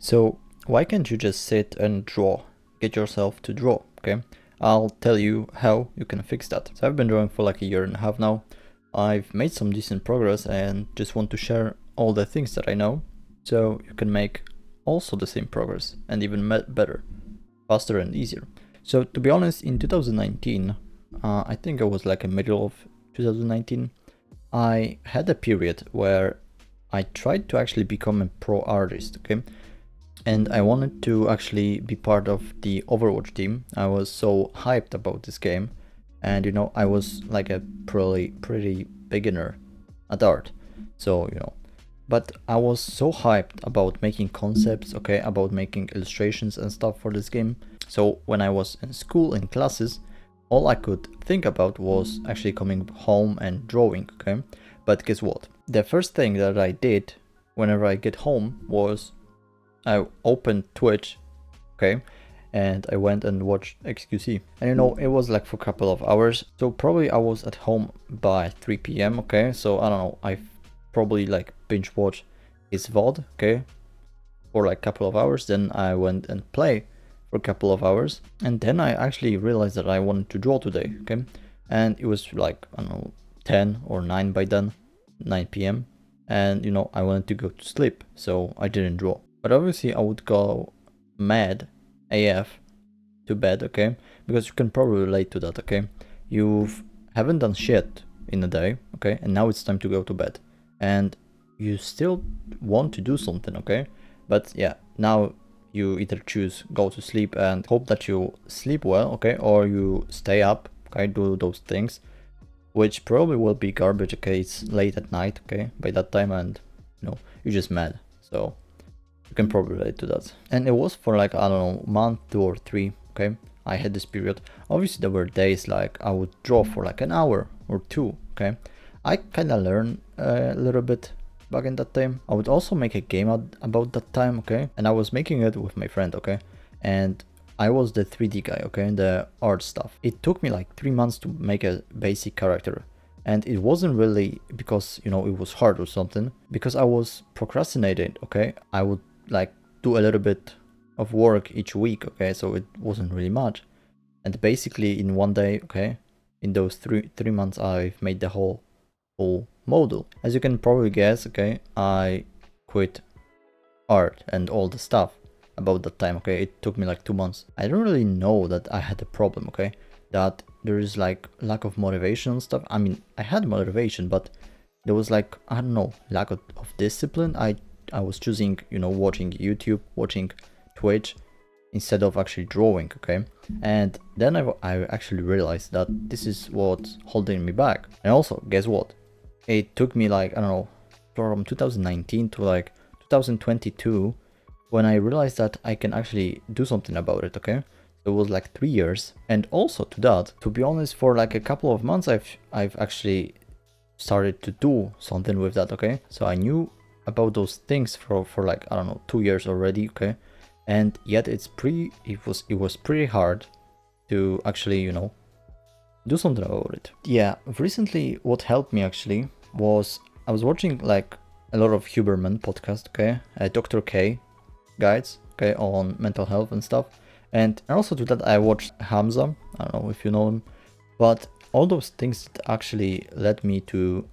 So why can't you just sit and draw? Get yourself to draw, okay? I'll tell you how you can fix that. So I've been drawing for like a year and a half now. I've made some decent progress and just want to share all the things that I know so you can make also the same progress and even better, faster and easier. So to be honest, in 2019, I think it was like a middle of 2019, I had a period where I tried to actually become a pro artist, okay? And I wanted to actually be part of the Overwatch team. I was so hyped about this game, and I was like a pretty beginner at art. So, but I was so hyped about making concepts, okay, about making illustrations and stuff for this game. So when I was in school, in classes, all I could think about was actually coming home and drawing, okay? But guess what? The first thing that I did whenever I get home was I opened Twitch, okay, and I went and watched XQC. And it was like for a couple of hours. So probably I was at home by 3 p.m, okay? So I don't know, I probably like binge watched his VOD, okay, for like a couple of hours. Then I went and play for a couple of hours. And then I actually realized that I wanted to draw today, okay? And it was like, I don't know, 10 or 9 by then, 9 p.m. And I wanted to go to sleep, so I didn't draw. But obviously I would go mad AF to bed, okay? Because you can probably relate to that, okay? You haven't done shit in a day, okay? And now it's time to go to bed. And you still want to do something, okay? But yeah, now you either choose go to sleep and hope that you sleep well, okay? Or you stay up, okay? Do those things, which probably will be garbage, okay? It's late at night, okay? By that time, and you're just mad. So you can probably relate to that. And it was for like, I don't know, month, 2 or 3, okay? I had this period. Obviously there were days like I would draw for like an hour or 2, okay? I kind of learned a little bit back in that time. I would also make a game about that time, okay? And I was making it with my friend, okay? And I was the 3D guy, okay? The art stuff. It took me like 3 months to make a basic character. And it wasn't really because, it was hard or something, because I was procrastinating, okay? I would like do a little bit of work each week, okay? So it wasn't really much. And basically in one day, okay, in those three months, I've made the whole model. As you can probably guess, okay, I quit art and all the stuff about that time, okay? It took me like 2 months. I don't really know that I had a problem, okay? That there is like lack of motivation and stuff. I mean, I had motivation, but there was like, I don't know, lack of discipline. I was choosing, watching YouTube, watching Twitch instead of actually drawing, okay? And then I actually realized that this is what's holding me back. And also, guess what? It took me like, I don't know, from 2019 to like 2022 when I realized that I can actually do something about it, okay? It was like 3 years. And also to that, to be honest, for like a couple of months, I've actually started to do something with that, okay? So I knew about those things for like, I don't know, 2 years already, okay? And yet it was pretty hard to actually, do something about it. Yeah, recently what helped me actually was I was watching like a lot of Huberman podcast, okay? Dr. K guides, okay, on mental health and stuff. And also to that I watched Hamza, I don't know if you know him, but all those things actually led me to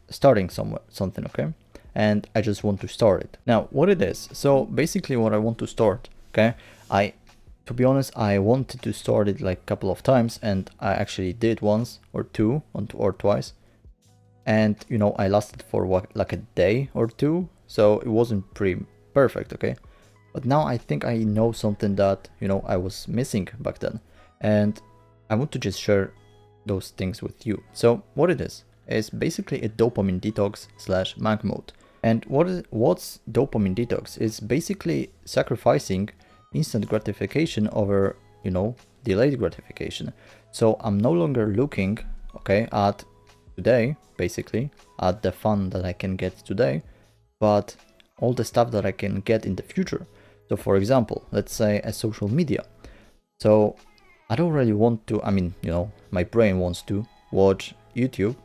starting something, okay? And I just want to start it. Now, what it is, so basically what I want to start, okay? To be honest, I wanted to start it like a couple of times, and I actually did once or twice. And, I lasted for what, like a day or two, so it wasn't pretty perfect, okay? But now I think I know something that, I was missing back then. And I want to just share those things with you. So what it is basically a dopamine detox / mag mode. And what's dopamine detox? It's basically sacrificing instant gratification over, delayed gratification. So I'm no longer looking, okay, at today, basically, at the fun that I can get today, but all the stuff that I can get in the future. So for example, let's say a social media. So I don't really want to, I mean, my brain wants to watch YouTube,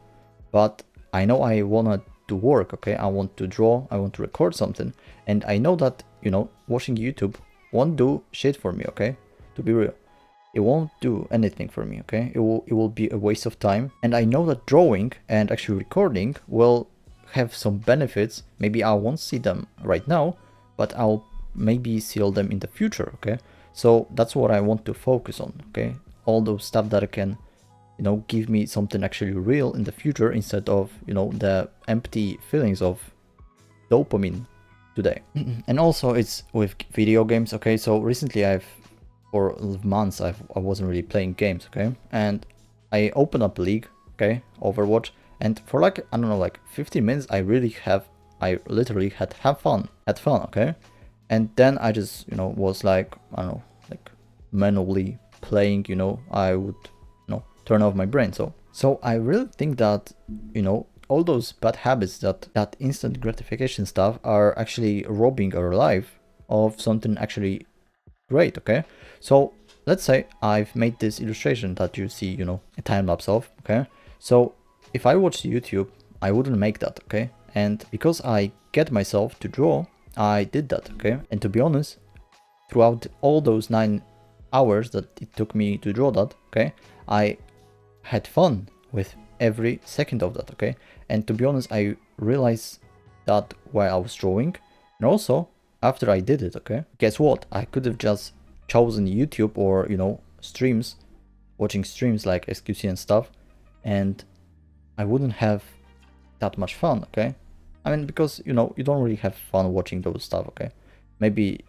but I know I want to work, okay? I want to draw, I want to record something, and I know that you know, watching YouTube won't do shit for me, okay? To be real. It won't do anything for me, okay? It will be a waste of time. And I know that drawing and actually recording will have some benefits. Maybe I won't see them right now, but I'll maybe see them in the future, okay? So that's what I want to focus on, okay? All those stuff that can, you know, give me something actually real in the future instead of, you know, the empty feelings of dopamine today. And also it's with video games, okay? So recently for months I wasn't really playing games, okay? And I opened up League, okay, Overwatch, and for like, I don't know, like 15 minutes I literally had fun, okay? And then I just, you know, was like, I don't know, like manually playing, you know, I would, you know, turn off my brain. So I really think that, you know, all those bad habits, that instant gratification stuff, are actually robbing our life of something actually great, okay? So let's say I've made this illustration that you see, you know, a time lapse of, okay? So if I watched YouTube, I wouldn't make that, okay? And because I get myself to draw, I did that, okay? And to be honest, throughout all those 9 hours that it took me to draw that, okay, I had fun with every second of that, okay? And to be honest, I realized that while I was drawing, and also after I did it, okay, guess what? I could have just chosen YouTube or, you know, streams, watching streams like SQC and stuff, and I wouldn't have that much fun, okay? I mean, because, you know, you don't really have fun watching those stuff, okay? Maybe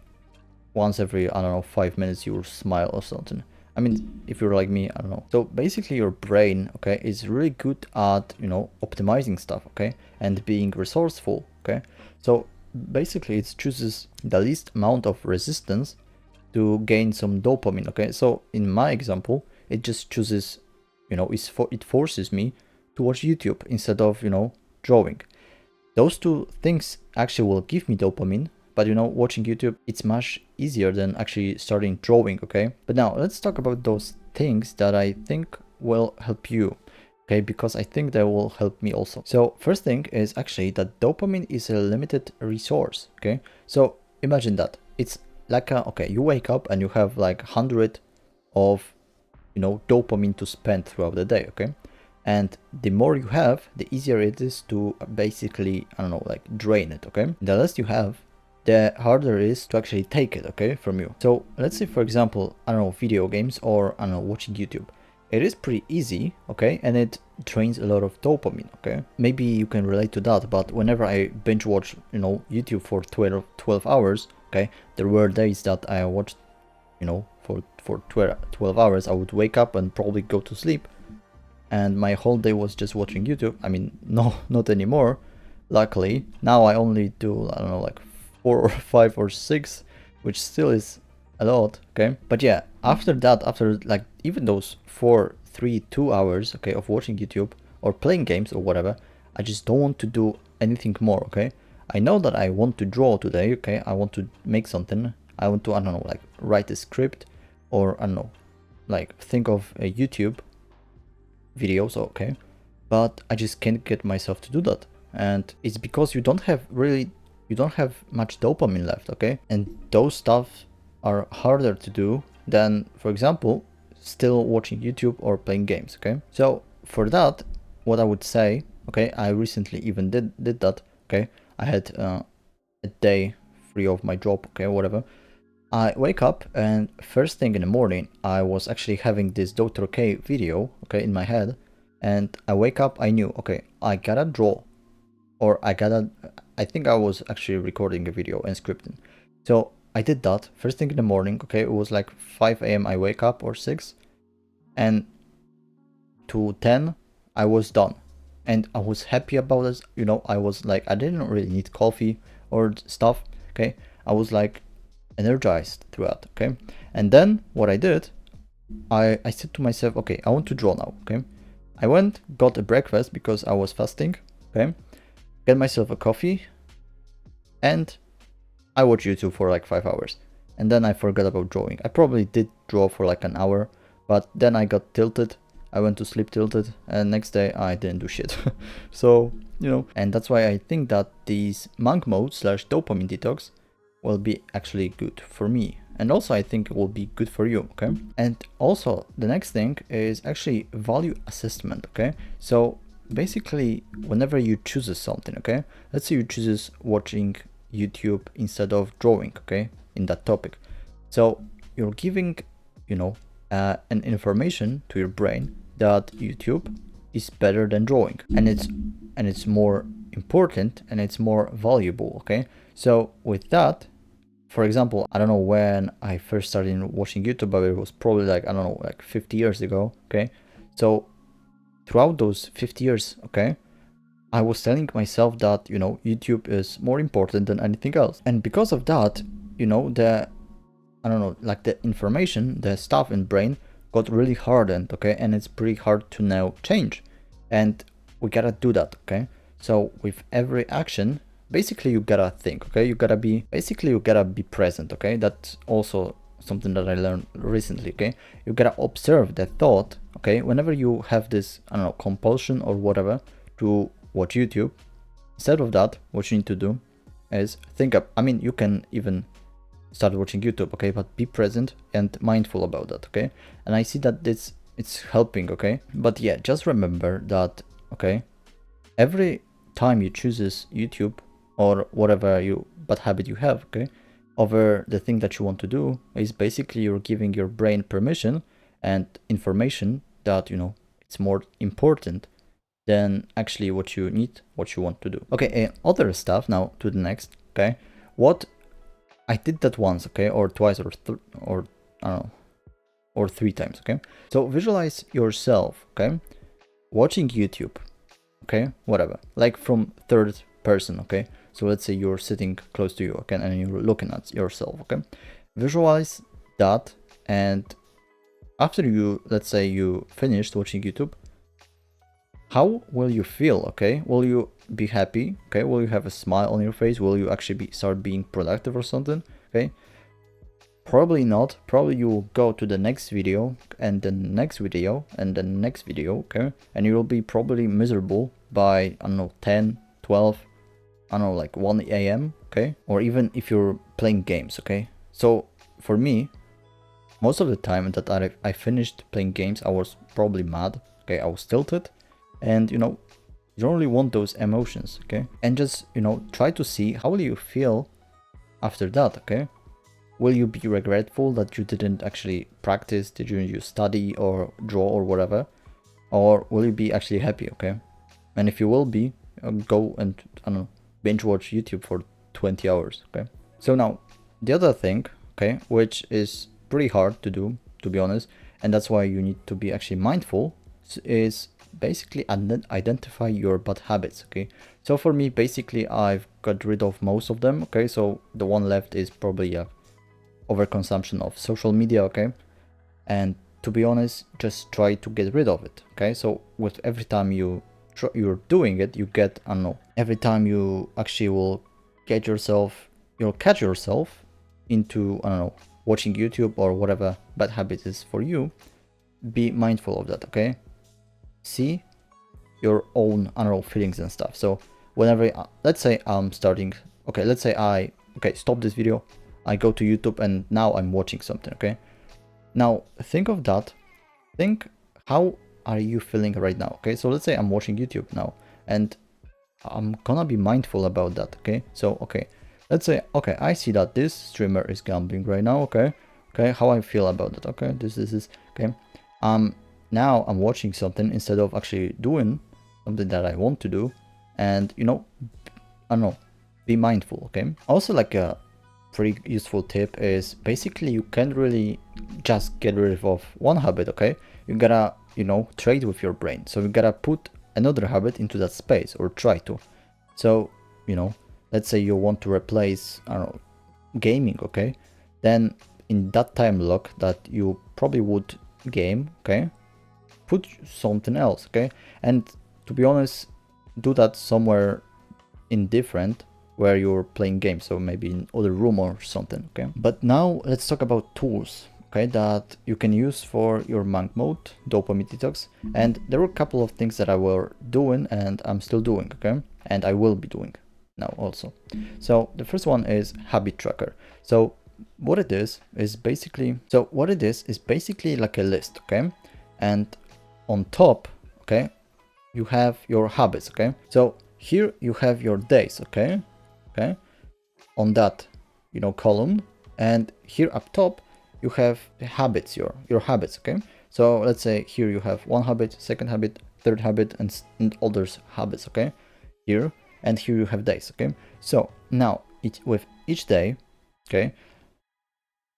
once every, I don't know, 5 minutes you will smile or something. I mean, if you're like me, I don't know. So basically your brain, okay, is really good at, you know, optimizing stuff, okay? And being resourceful, okay? So basically it chooses the least amount of resistance to gain some dopamine, okay? So in my example, it just chooses, you know, it forces me to watch YouTube instead of, you know, drawing. Those two things actually will give me dopamine, but, you know, watching YouTube, it's much easier than actually starting drawing, okay? But now let's talk about those things that I think will help you, okay? Because I think they will help me also. So first thing is actually that dopamine is a limited resource, okay? So imagine that it's like okay, you wake up and you have like 100 of, you know, dopamine to spend throughout the day, okay? And the more you have, the easier it is to basically, I don't know, like drain it, okay? The less you have, the harder it is to actually take it, okay, from you. So let's say, for example, I don't know, video games or, I don't know, watching YouTube. It is pretty easy, okay, and it drains a lot of dopamine, okay? Maybe you can relate to that, but whenever I binge watch, you know, YouTube for 12 hours, okay, there were days that I watched, you know, for 12 hours, I would wake up and probably go to sleep, and my whole day was just watching YouTube. I mean, no, not anymore, luckily. Now I only do, I don't know, like 4 or 5 or 6, which still is a lot, okay? But yeah, after that, after like even those 4, 3, 2 hours, okay, of watching YouTube or playing games or whatever, I just don't want to do anything more, okay? I know that I want to draw today, okay? I want to make something. I want to, I don't know, like write a script, or I don't know, like think of a YouTube videos, okay? But I just can't get myself to do that. And it's because you don't have much dopamine left, okay? And those stuff are harder to do than, for example, still watching YouTube or playing games, okay? So for that, what I would say, okay, I recently even did that, okay? I had a day free of my job, okay, whatever. I wake up and first thing in the morning, I was actually having this Dr. K video, okay, in my head. And I wake up, I knew, okay, I gotta draw, or I think I was actually recording a video and scripting. So I did that first thing in the morning, okay, it was like 5 a.m. I wake up, or 6, and to 10 I was done. And I was happy about this, you know, I was like, I didn't really need coffee or stuff, okay, I was like energized throughout, okay. And then what I did, I said to myself, okay, I want to draw now, okay. I went, got a breakfast because I was fasting, okay, get myself a coffee, and I watched YouTube for like 5 hours. And then I forgot about drawing. I probably did draw for like an hour, but then I got tilted. I went to sleep tilted, and next day I didn't do shit. So, you know, and that's why I think that these monk mode / dopamine detox will be actually good for me. And also I think it will be good for you, okay? And also the next thing is actually value assessment, okay? So basically whenever you choose something, okay? Let's say you choose watching YouTube instead of drawing, okay? In that topic. So you're giving, you know, an information to your brain that YouTube is better than drawing, and it's more important and it's more valuable, okay? So with that, for example, I don't know when I first started watching YouTube, but it was probably like, I don't know, like 50 years ago, okay? So throughout those 50 years, okay, I was telling myself that, you know, YouTube is more important than anything else. And because of that, you know, I don't know, like the information, the stuff in brain got really hardened, okay? And it's pretty hard to now change. And we gotta do that, okay? So with every action, basically you gotta think, okay? You gotta be present, okay? That's also something that I learned recently, okay? You gotta observe the thought, okay? Whenever you have this, I don't know, compulsion or whatever to watch YouTube, instead of that, what you need to do is think up. I mean, you can even start watching YouTube, okay, but be present and mindful about that, okay? And I see that it's helping, okay? But yeah, just remember that, okay, every time you chooses YouTube or whatever bad habit you have, okay, over the thing that you want to do, is basically you're giving your brain permission and information that, you know, it's more important than actually what you need, what you want to do. Okay, other stuff now to the next, okay? What I did that once, okay, or twice, or I don't know, or 3 times, okay? So visualize yourself, okay, watching YouTube, okay, whatever, like from third person, okay? So let's say you're sitting close to you, okay, and you're looking at yourself, okay? Visualize that, and after you, let's say you finished watching YouTube, how will you feel, okay? Will you be happy, okay? Will you have a smile on your face? Will you actually start being productive or something, okay? Probably not. Probably you will go to the next video and the next video and the next video, okay? And you will be probably miserable by, I don't know, 10, 12, I don't know, like 1 a.m., okay? Or even if you're playing games, okay? So for me, most of the time that I finished playing games, I was probably mad, okay? I was tilted. And, you know, you don't really want those emotions, okay? And just, you know, try to see how will you feel after that, okay? Will you be regretful that you didn't actually practice? Did you study or draw or whatever? Or will you be actually happy, okay? And if you will be, go and, I don't know, binge watch YouTube for 20 hours, okay? So now, the other thing, okay, which is pretty hard to do, to be honest, and that's why you need to be actually mindful, is basically identify your bad habits, okay? So for me, basically I've got rid of most of them, okay? So the one left is probably overconsumption of social media, okay? And to be honest, just try to get rid of it, okay? So with every time you're doing it, you get, I don't know, every time you actually will you'll catch yourself into, I don't know, watching YouTube or whatever bad habit is for you, be mindful of that, okay? See your own, I don't know, feelings and stuff. So whenever, let's say I'm starting, okay, let's say stop this video, I go to YouTube and now I'm watching something, okay? Now think of that, think how are you feeling right now, okay? So let's say I'm watching YouTube now and I'm gonna be mindful about that, okay? So, okay, let's say, okay, I see that this streamer is gambling right now, okay? Okay, how I feel about that, okay? This is, okay? Now I'm watching something instead of actually doing something that I want to do, and, you know, I don't know, be mindful, okay? Also, like a pretty useful tip is basically you can't really just get rid of one habit, okay? You gotta, you know, trade with your brain. So you gotta put another habit into that space, or try to. So, you know, let's say you want to replace, I don't know, gaming, okay? Then in that time block that you probably would game, okay, put something else, okay? And to be honest, do that somewhere indifferent where you're playing games, so maybe in other room or something, okay? But now let's talk about tools, okay, that you can use for your monk mode, dopamine detox. And there were a couple of things that I were doing and I'm still doing, okay? And I will be doing now also. So the first one is habit tracker. So what it is basically like a list, okay? And on top, okay, you have your habits, okay? So here you have your days, okay? Okay, on that, you know, column, and here up top you have the habits, your habits, okay? So let's say here you have one habit, second habit, third habit, and others habits, okay? Here, and here you have days, okay? So now with each day, okay,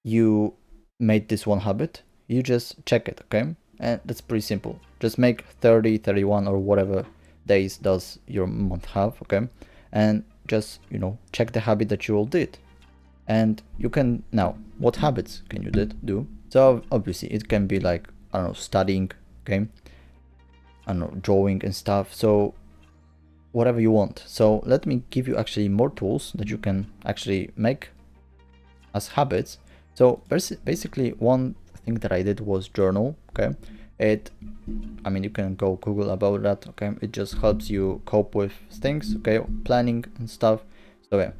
you made this one habit, you just check it, okay? And that's pretty simple. Just make 30, 31 or whatever days does your month have, okay? And just, you know, check the habit that you all did. And you can now, what habits can you do? So obviously it can be like, I don't know, studying, okay? I don't know, drawing and stuff. So whatever you want. So let me give you actually more tools that you can actually make as habits. So basically one thing that I did was journal, okay? I mean, you can go Google about that, okay? It just helps you cope with things, okay? Planning and stuff. So yeah.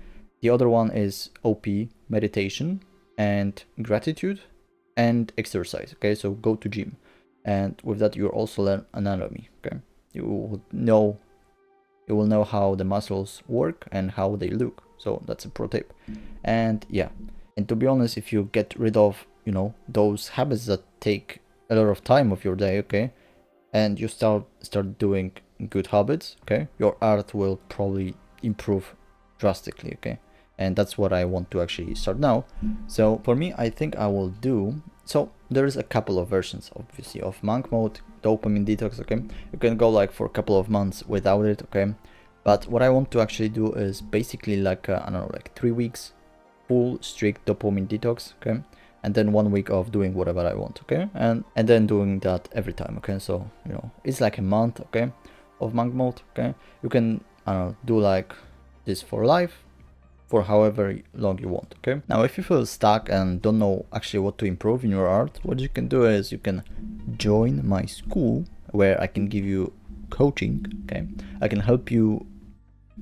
The other one is OP, meditation, and gratitude, and exercise, okay? So go to gym. And with that, you also learn anatomy, okay? You will know how the muscles work and how they look. So that's a pro tip. And yeah, and to be honest, if you get rid of, you know, those habits that take a lot of time of your day, okay, and you start doing good habits, okay, your art will probably improve drastically, okay? And that's what I want to actually start now. So for me, I think I will do, so there's a couple of versions obviously of monk mode, dopamine detox, okay? You can go like for a couple of months without it, okay? But what I want to actually do is basically like I don't know, like 3 weeks full strict dopamine detox, okay? And then 1 week of doing whatever I want, okay? And then doing that every time, okay? So, you know, it's like a month, okay, of monk mode, okay? You can, I don't know, do like this for life, for however long you want, okay? Now, if you feel stuck and don't know actually what to improve in your art, what you can do is you can join my school where I can give you coaching, okay? I can help you,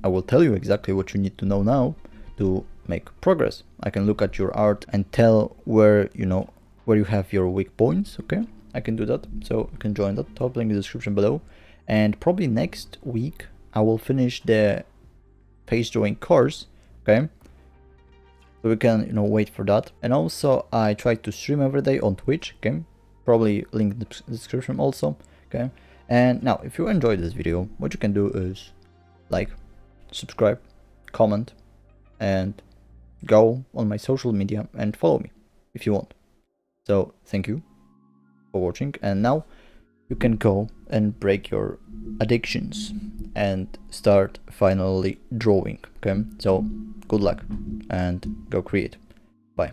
I will tell you exactly what you need to know now to make progress. I can look at your art and tell where, you know, where you have your weak points, okay? I can do that, so you can join that, top link in the description below. And probably next week I will finish the page drawing course, okay? So we can, you know, wait for that. And also I try to stream every day on Twitch, okay? Probably link in the description also, okay? And now, if you enjoyed this video, what you can do is like, subscribe, comment, and go on my social media and follow me if you want. So thank you for watching, and now you can go and break your addictions and start finally drawing, okay? So good luck and go create. Bye.